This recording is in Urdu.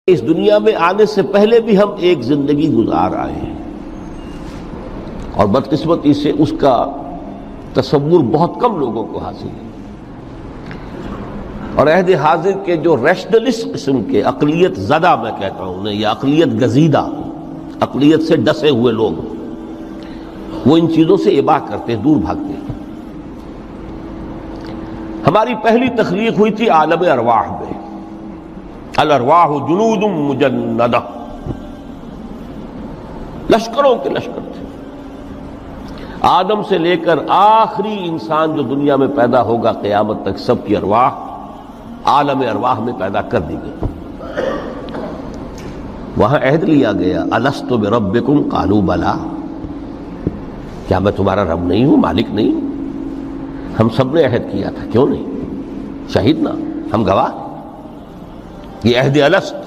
اس دنیا میں آنے سے پہلے بھی ہم ایک زندگی گزار آئے ہیں اور بدقسمتی سے اس کا تصور بہت کم لوگوں کو حاصل ہے، اور عہد حاضر کے جو ریشنلسٹ قسم کے اقلیت زدہ میں کہتا ہوں یا اقلیت گزیدہ، اقلیت سے ڈسے ہوئے لوگ، وہ ان چیزوں سے اباع کرتے ہیں، دور بھاگتے ہیں۔ ہماری پہلی تخلیق ہوئی تھی عالم ارواح میں، الارواح جنود مجندہ، لشکروں کے لشکر تھے۔ آدم سے لے کر آخری انسان جو دنیا میں پیدا ہوگا قیامت تک، سب کی ارواح عالم ارواح میں پیدا کر دی گئی۔ وہاں عہد لیا گیا، الست بربکم قالوا بلا، کیا میں تمہارا رب نہیں ہوں، مالک نہیں ہوں؟ ہم سب نے عہد کیا تھا، کیوں نہیں؟ شہید نا، ہم گواہ، یہ عہد الست۔